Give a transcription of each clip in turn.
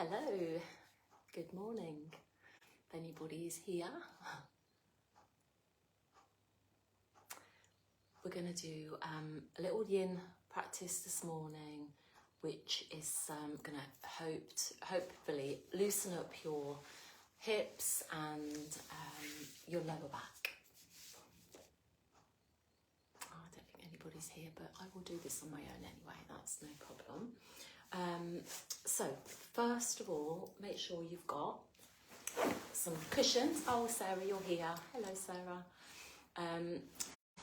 Hello, good morning. If anybody is here, we're going to do a little yin practice this morning, which is going to hopefully loosen up your hips and your lower back. Oh, I don't think anybody's here, but I will do this on my own anyway, that's no problem. So first of all, make sure you've got some cushions. Oh, Sarah, you're here. Hello, Sarah.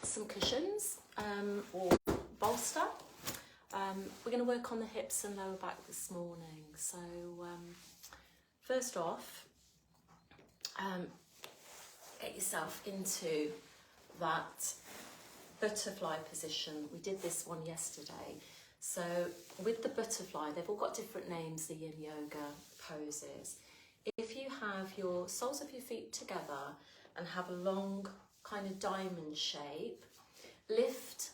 Some cushions or bolster. We're going to work on the hips and lower back this morning. So first off, get yourself into that butterfly position. We did this one yesterday. So with the butterfly, they've all got different names, the Yin Yoga poses. If you have your soles of your feet together and have a long kind of diamond shape, lift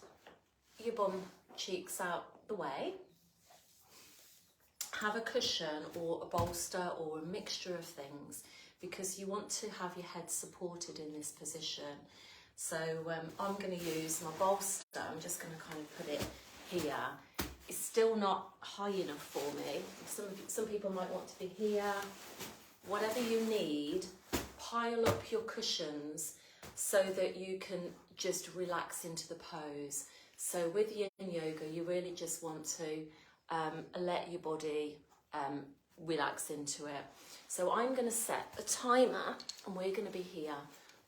your bum cheeks out the way. Have a cushion or a bolster or a mixture of things because you want to have your head supported in this position. So I'm going to use my bolster. I'm just going to kind of put it here. It's still not high enough for me. Some people might want to be here. Whatever you need, pile up your cushions so that you can just relax into the pose. So with Yin Yoga, you really just want to let your body relax into it. So I'm going to set a timer and we're going to be here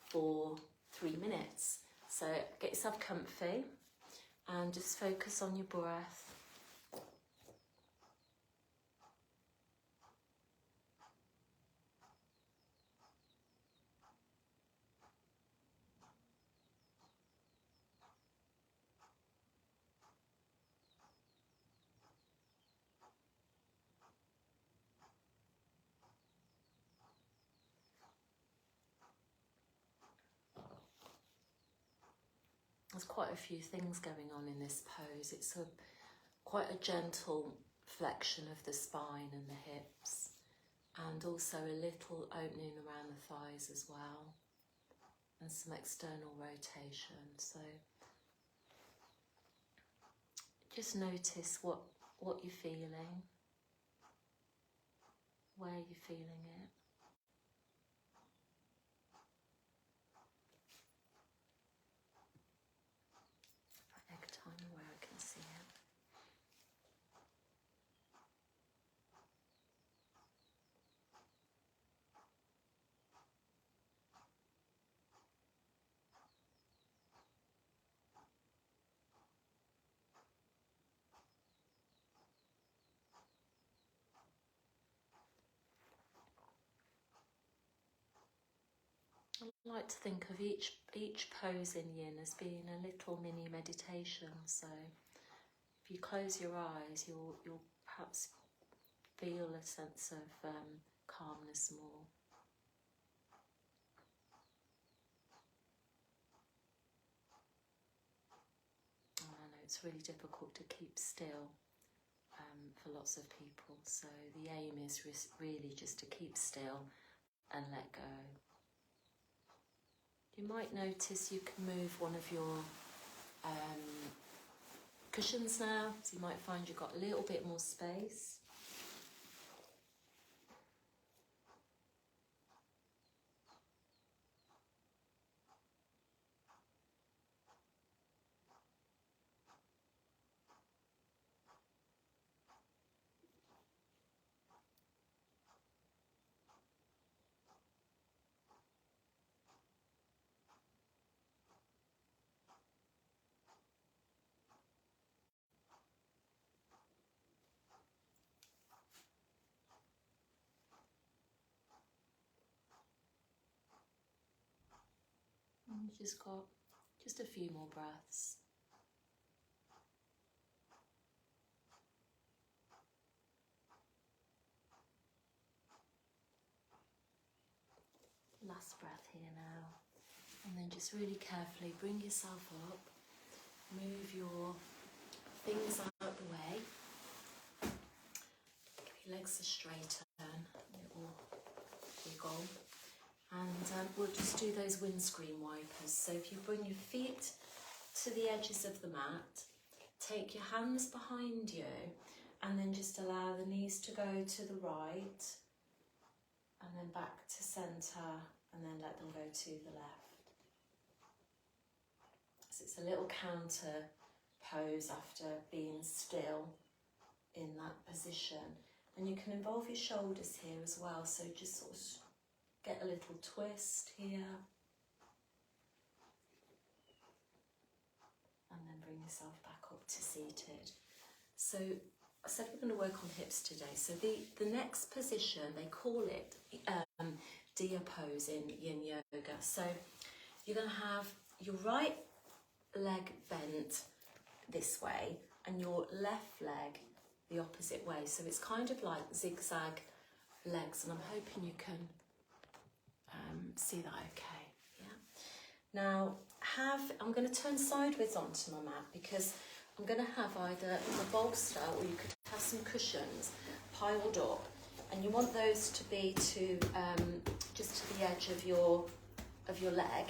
for 3 minutes. So get yourself comfy and just focus on your breath. There's quite a few things going on in this pose. It's quite a gentle flexion of the spine and the hips, and also a little opening around the thighs as well, and some external rotation. So just notice what you're feeling, where you're feeling it. Egg timer where I can see it. I like to think of each pose in Yin as being a little mini meditation. So if you close your eyes, you'll perhaps feel a sense of calmness more. And I know it's really difficult to keep still for lots of people. So the aim is really just to keep still and let go. You might notice you can move one of your cushions now, so you might find you've got a little bit more space. And you've just got just a few more breaths. Last breath here now. And then just really carefully bring yourself up. Move your things out the way. If your legs are straighter, little wiggle. And we'll just do those windscreen wipers. So if you bring your feet to the edges of the mat, take your hands behind you, and then just allow the knees to go to the right, and then back to centre, and then let them go to the left. So it's a little counter pose after being still in that position. And you can involve your shoulders here as well, so just sort of get a little twist here. And then bring yourself back up to seated. So I said we're going to work on hips today. So the next position, they call it Dia pose in Yin Yoga. So you're going to have your right leg bent this way and your left leg the opposite way. So it's kind of like zigzag legs, and I'm hoping you can see that okay. Yeah. Now I'm going to turn sideways onto my mat because I'm going to have either the bolster, or you could have some cushions piled up, and you want those to be to just to the edge of your leg.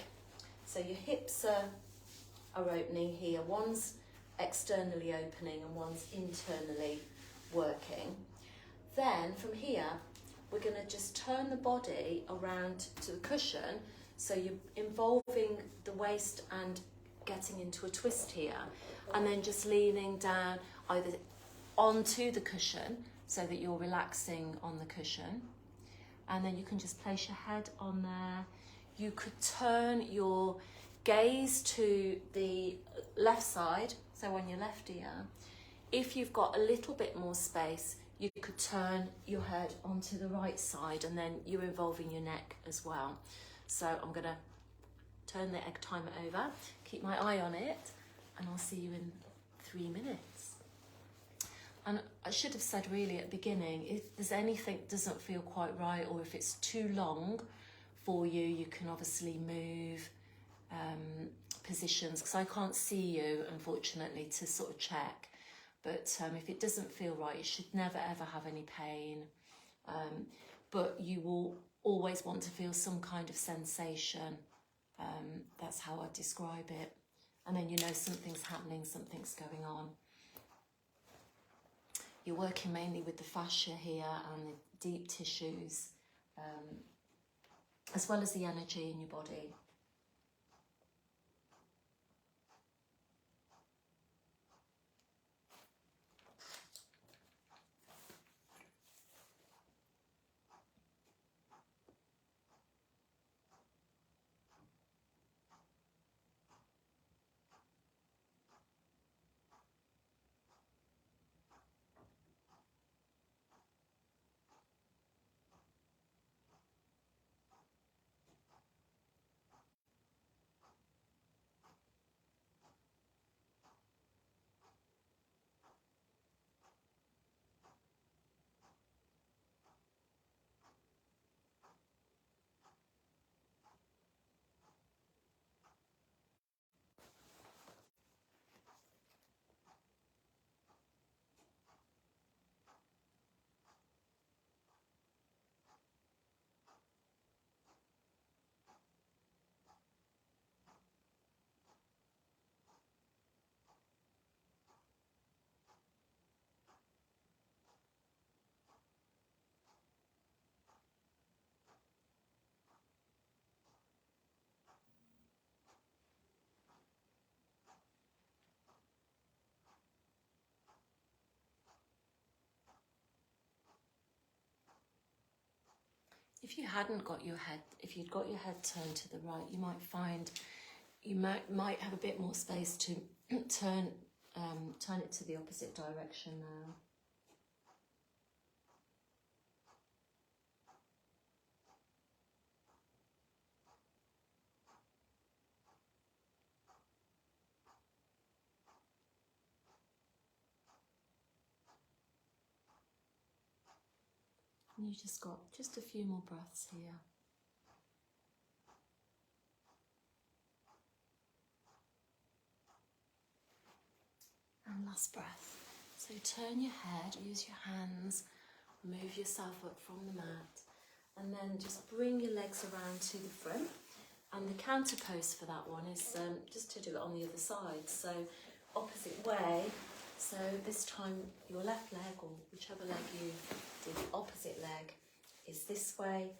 So your hips are opening here. One's externally opening and one's internally working. Then from here, we're going to just turn the body around to the cushion, so you're involving the waist and getting into a twist here, and then just leaning down either onto the cushion so that you're relaxing on the cushion, and then you can just place your head on there. You could turn your gaze to the left side, so on your left ear. If you've got a little bit more space, you could turn your head onto the right side, and then you're involving your neck as well. So I'm going to turn the egg timer over, keep my eye on it, and I'll see you in 3 minutes. And I should have said really at the beginning, if there's anything that doesn't feel quite right, or if it's too long for you, you can obviously move positions, because I can't see you, unfortunately, to sort of check. But if it doesn't feel right, you should never ever have any pain. But you will always want to feel some kind of sensation. That's how I describe it. And then you know something's happening, something's going on. You're working mainly with the fascia here and the deep tissues, as well as the energy in your body. If you hadn't got your head, if you'd got your head turned to the right, you might find you might have a bit more space to turn it to the opposite direction now. And you just got just a few more breaths here. And last breath. So turn your head, use your hands, Move yourself up from the mat, and then just bring your legs around to the front. And the counter pose for that one is just to do it on the other side. So opposite way. So this time your left leg, or whichever leg you do, the opposite leg is this way,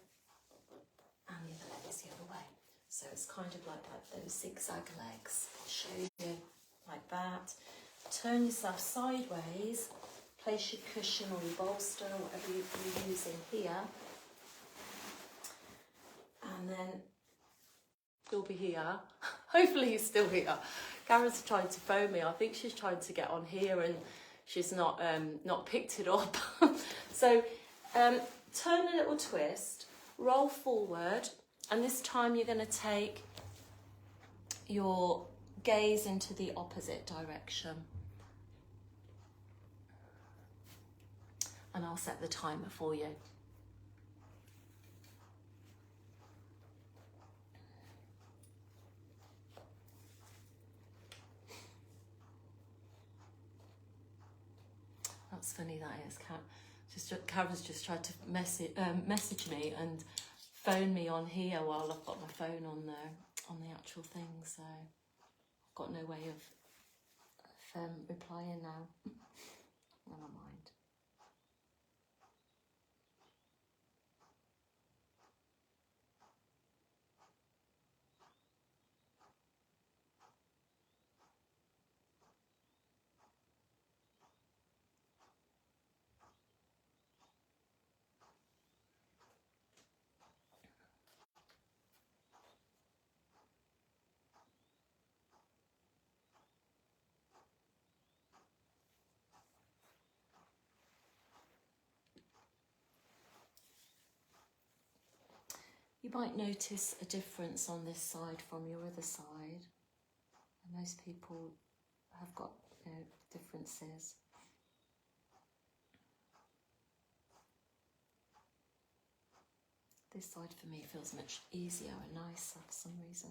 and the other leg is the other way. So it's kind of like those zigzag legs. I'll show you like that. Turn yourself sideways. Place your cushion or your bolster, whatever you're using here. And then you'll be here. Hopefully you're still here. Karen's trying to phone me. I think she's trying to get on here and she's not picked it up. So turn a little twist, roll forward, and this time you're going to take your gaze into the opposite direction. And I'll set the timer for you. That's funny, that is. Karen's just tried to message me and phone me on here while I've got my phone on the actual thing. So I've got no way of replying now. Never mind. You might notice a difference on this side from your other side. And most people have got, differences. This side for me feels much easier and nicer for some reason.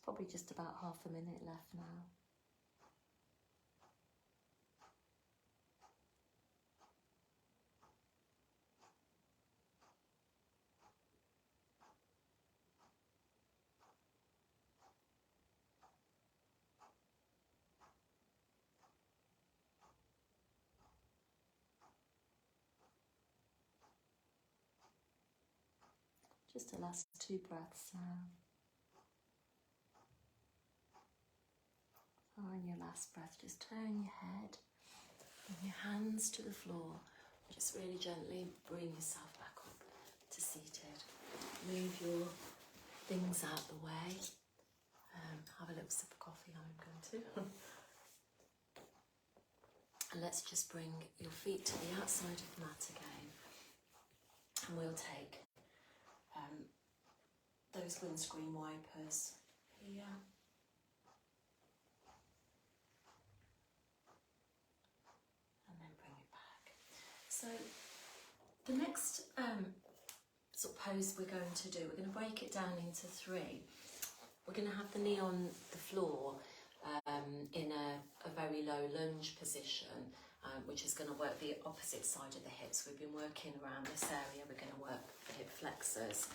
Probably just about half a minute left now. Just the last 2 breaths now. On your last breath, just turn your head and your hands to the floor. Just really gently bring yourself back up to seated. Move your things out the way. Have a little sip of coffee, I'm going to. And let's just bring your feet to the outside of the mat again. And we'll take those windscreen wipers here. So the next sort of pose we're going to do, we're going to break it down into 3. We're going to have the knee on the floor in a very low lunge position, which is going to work the opposite side of the hips. We've been working around this area. We're going to work the hip flexors.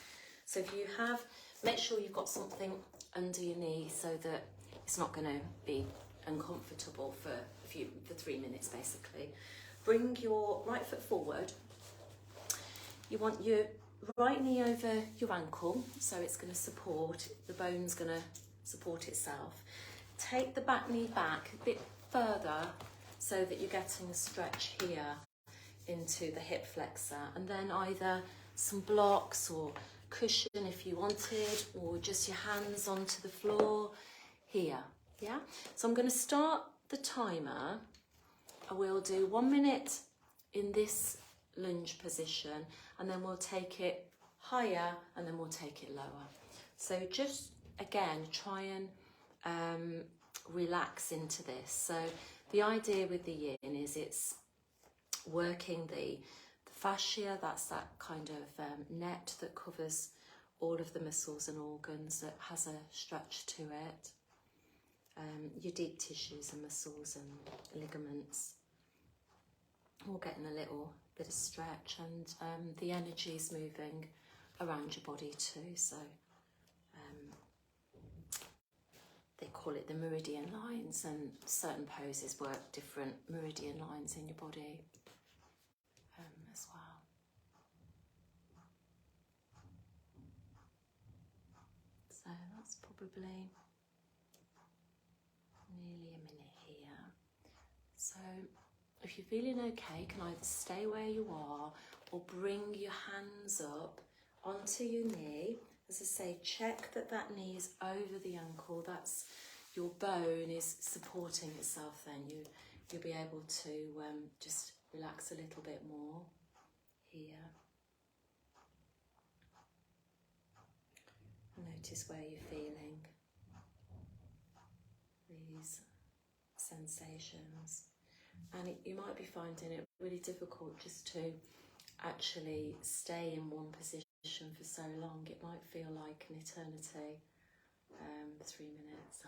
So if you have, make sure you've got something under your knee so that it's not going to be uncomfortable for 3 minutes basically. Bring your right foot forward. You want your right knee over your ankle, so it's going to support, the bone's going to support itself. Take the back knee back a bit further so that you're getting a stretch here into the hip flexor, and then either some blocks or cushion if you wanted, or just your hands onto the floor here. Yeah, so I'm going to start the timer. I will do 1 minute in this lunge position, and then we'll take it higher, and then we'll take it lower. So just again, try and relax into this. So the idea with the yin is it's working the fascia, that's that kind of net that covers all of the muscles and organs, that has a stretch to it. Your deep tissues and muscles and ligaments, all getting a little bit of stretch, and the energy is moving around your body too. So they call it the meridian lines, and certain poses work different meridian lines in your body as well. So that's probably nearly a minute here. So if you're feeling okay, you can either stay where you are or bring your hands up onto your knee. As I say, check that that knee is over the ankle. That's your bone is supporting itself. Then you'll be able to just relax a little bit more here. Notice where you're feeling these sensations. And you might be finding it really difficult just to actually stay in one position for so long. It might feel like an eternity, 3 minutes.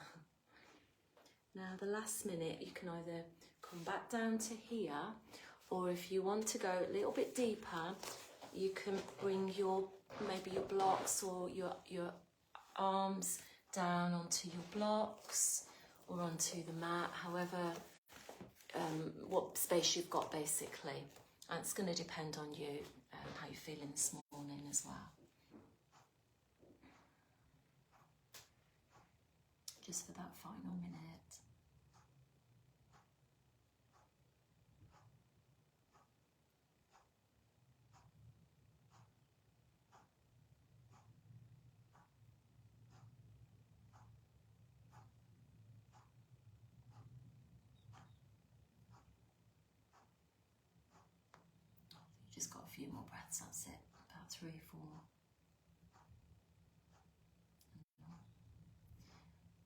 Now the last minute, you can either come back down to here, or if you want to go a little bit deeper, you can bring maybe your blocks or your arms down onto your blocks or onto the mat, however, what space you've got basically. And it's going to depend on you, how you're feeling this morning as well. Just for that final minute. Just got a few more breaths, that's it. About 3 or 4.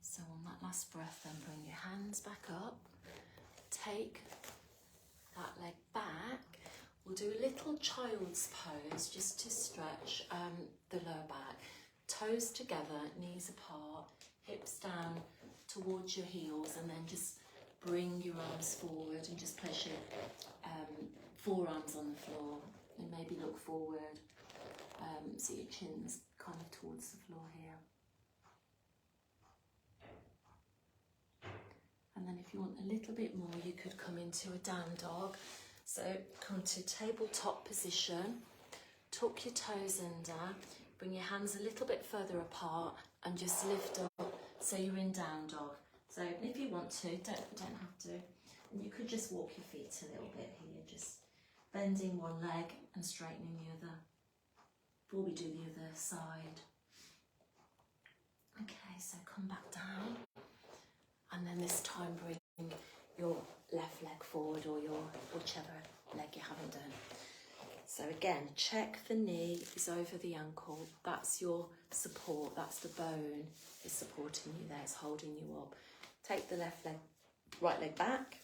So on that last breath, then bring your hands back up. Take that leg back. We'll do a little child's pose just to stretch the lower back. Toes together, knees apart, hips down towards your heels, and then just bring your arms forward and just place your forearms on the floor, and maybe look forward so your chin's kind of towards the floor here. And then if you want a little bit more, you could come into a down dog. So come to tabletop position, tuck your toes under, bring your hands a little bit further apart, and just lift up so you're in down dog. So if you want to, don't have to. And you could just walk your feet a little bit here, just bending one leg and straightening the other before we do the other side. Okay, so come back down, and then this time bring your left leg forward, or your whichever leg you haven't done. So again, check the knee is over the ankle. That's your support, that's the bone is supporting you there, it's holding you up. Take the right leg back.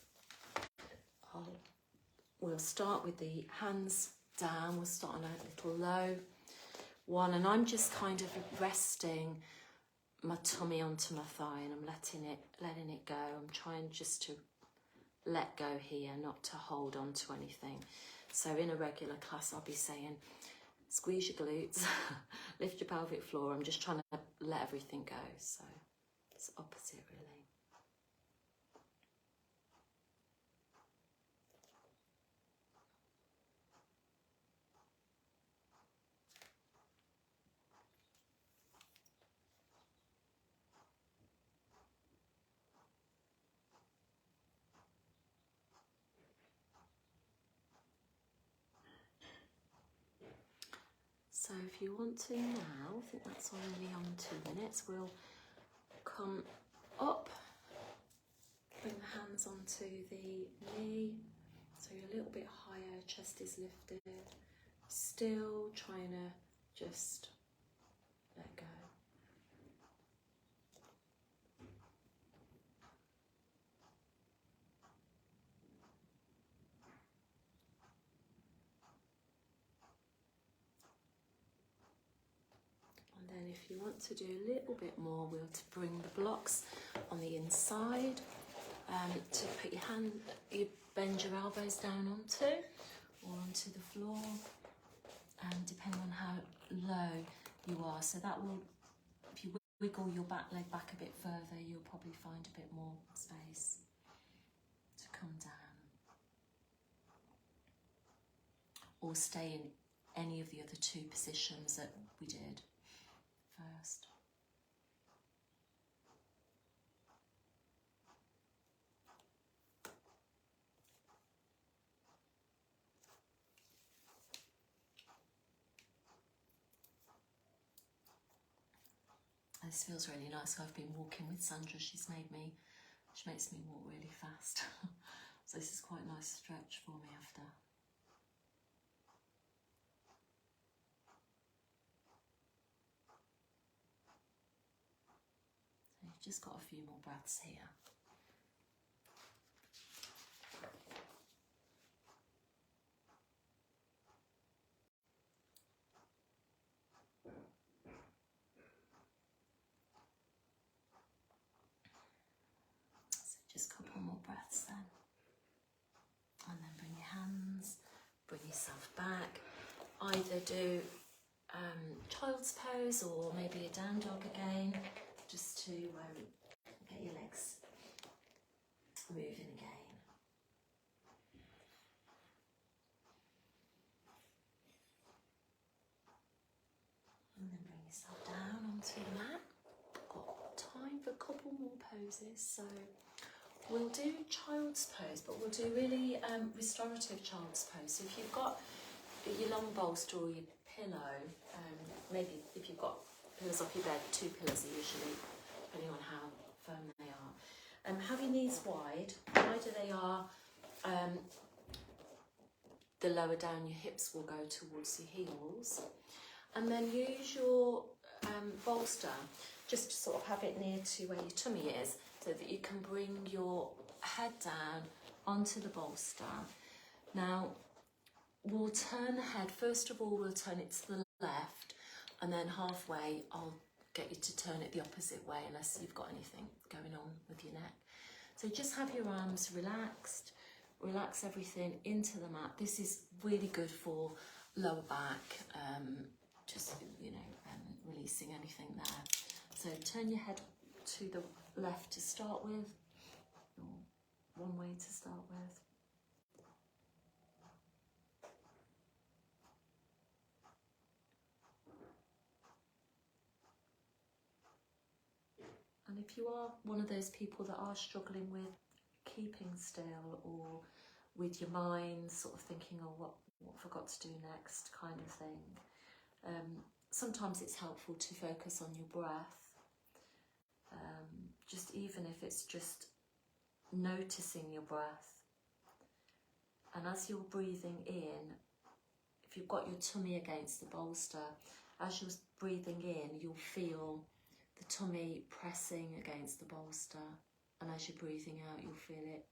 We'll start with the hands down. We'll start on a little low one, and I'm just kind of resting my tummy onto my thigh, and I'm letting it go. I'm trying just to let go here, not to hold on to anything. So in a regular class, I'll be saying, squeeze your glutes, lift your pelvic floor. I'm just trying to let everything go. So it's opposite, really. So if you want to now, I think that's already on 2 minutes, we'll come up, bring the hands onto the knee, so you're a little bit higher, chest is lifted, still trying to just let go. And then if you want to do a little bit more, we'll bring the blocks on the inside, to put your hand, you bend your elbows down onto, or onto the floor, depending on how low you are. So that will, if you wiggle your back leg back a bit further, you'll probably find a bit more space to come down. Or stay in any of the other 2 positions that we did first. This feels really nice. I've been walking with Sandra. She makes me walk really fast. So this is quite a nice stretch for me after. So you've just got a few more breaths here. Just a couple more breaths then. And then bring your hands, bring yourself back. Either do child's pose or maybe a down dog again, just to get your legs moving again. And then bring yourself down onto the mat. Got time for a couple more poses, so we'll do child's pose, but we'll do really restorative child's pose. So if you've got your long bolster or your pillow, maybe if you've got pillows off your bed, 2 pillows are usually, depending on how firm they are. Have your knees wide. The wider they are, the lower down your hips will go towards your heels. And then use your bolster, just to sort of have it near to where your tummy is, so that you can bring your head down onto the bolster. Now, we'll turn the head, first of all, we'll turn it to the left, and then halfway, I'll get you to turn it the opposite way, unless you've got anything going on with your neck. So just have your arms relaxed, relax everything into the mat. This is really good for lower back, just, releasing anything there. So turn your head to the left to start with, or one way to start with. And if you are one of those people that are struggling with keeping still, or with your mind sort of thinking, oh, what I forgot to do next kind of thing, sometimes it's helpful to focus on your breath, just even if it's just noticing your breath. And as you're breathing in, if you've got your tummy against the bolster, as you're breathing in, you'll feel the tummy pressing against the bolster, and as you're breathing out, you'll feel it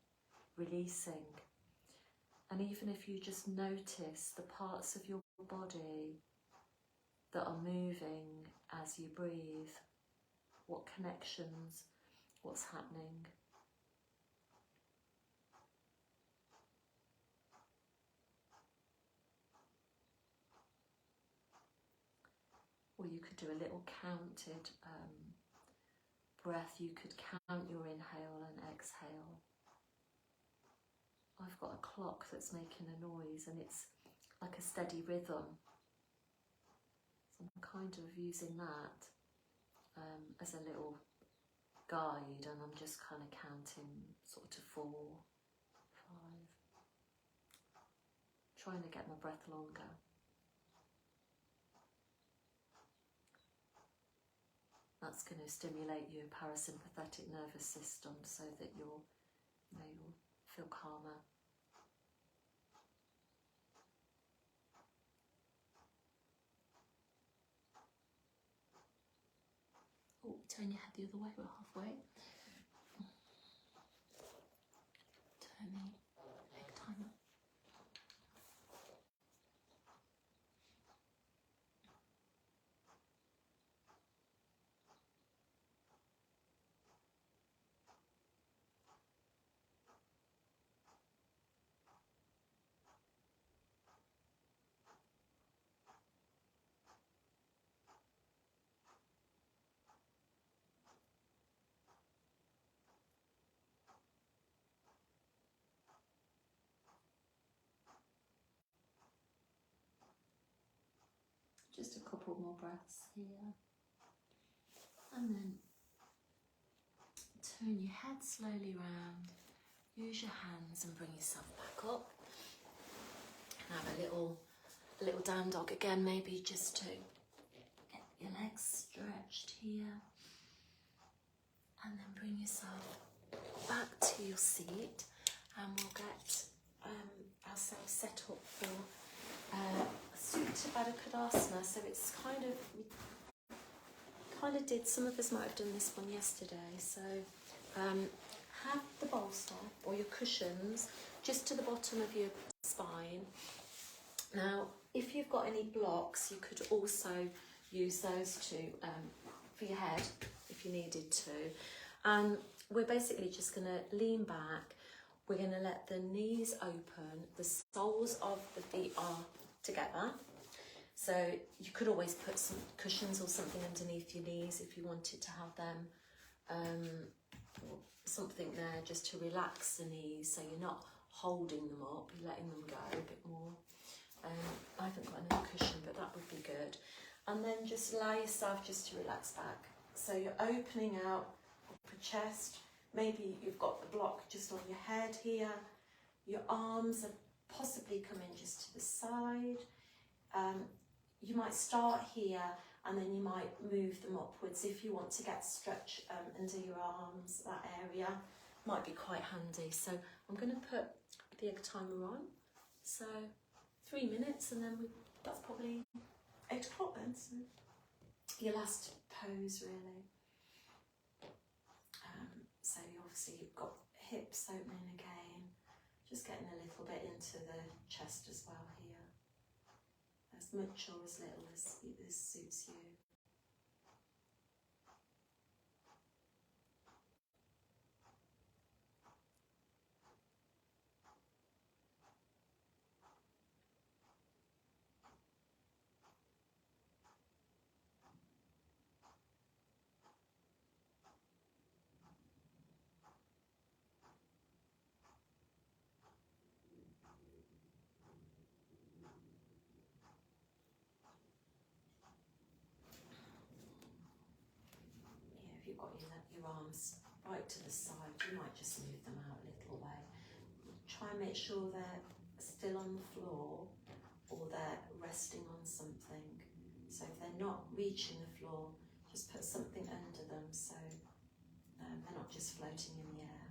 releasing. And even if you just notice the parts of your body that are moving as you breathe, what connections, what's happening. could do a little counted breath. You could count your inhale and exhale. I've got a clock that's making a noise and it's like a steady rhythm. So I'm kind of using that as a little guide, and I'm just kind of counting sort of to 4, 5, trying to get my breath longer. That's going to stimulate your parasympathetic nervous system so that you'll feel calmer. Oh, turn your head the other way, we're halfway. Turn the egg timer. Just a couple more breaths here. And then turn your head slowly round. Use your hands and bring yourself back up. And have a little down dog again, maybe just to get your legs stretched here. And then bring yourself back to your seat, and we'll get ourselves set up for Supta Baddha Konasana. So it's kind of did, some of us might have done this one yesterday. So have the bolster or your cushions just to the bottom of your spine. Now, if you've got any blocks, you could also use those for your head if you needed to. And we're basically just going to lean back. We're going to let the knees open. The soles of the feet are together. So you could always put some cushions or something underneath your knees if you wanted to have them, or something there just to relax the knees, so you're not holding them up, you're letting them go a bit more. I haven't got another cushion, but that would be good. And then just allow yourself just to relax back. So you're opening out upper chest. Maybe you've got the block just on your head here. Your arms are possibly coming just to the side. You might start here and then you might move them upwards if you want to get stretch under your arms. That area might be quite handy. So I'm going to put the egg timer on. So 3 minutes, and then that's probably 8 o'clock then. So your last pose really. So you've got hips opening again, just getting a little bit into the chest as well here, as much or as little as suits you. If you've got your arms right to the side, you might just move them out a little way. Try and make sure they're still on the floor or they're resting on something. So if they're not reaching the floor, just put something under them so they're not just floating in the air.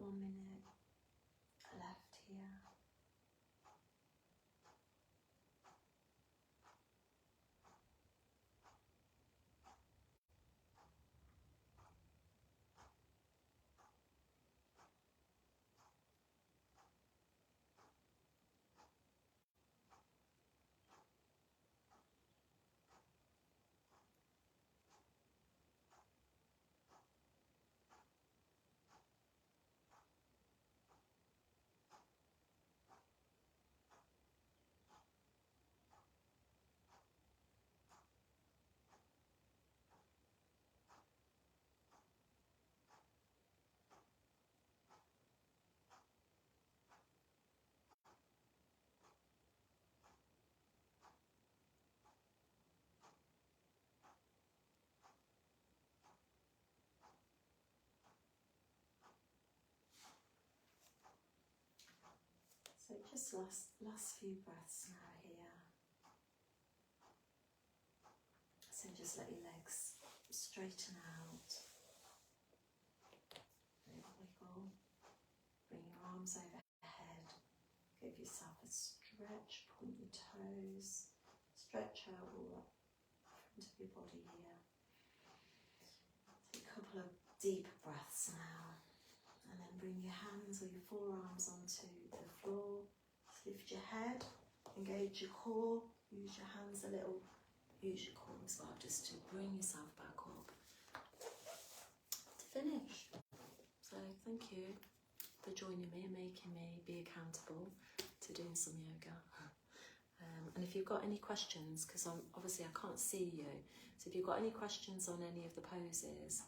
1 minute left here. So just last few breaths now here. So just let your legs straighten out. Little wiggle. Bring your arms overhead. Give yourself a stretch. Point your toes. Stretch out all up front of your body here. Take a couple of deep breaths now. And then bring your hands or your forearms onto the floor. Lift your head, engage your core, use your hands a little, use your core as well, just to bring yourself back up to finish. So thank you for joining me and making me be accountable to doing some yoga. And if you've got any questions, because obviously I can't see you, so if you've got any questions on any of the poses,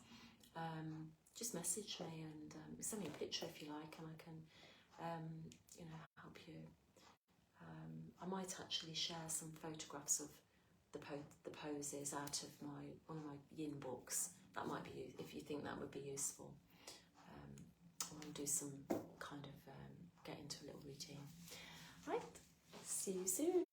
just message me and send me a picture if you like, and I can, help you. I might actually share some photographs of the poses out of one of my Yin books. That might be, if you think that would be useful. I'll do some kind of get into a little routine. Right, see you soon.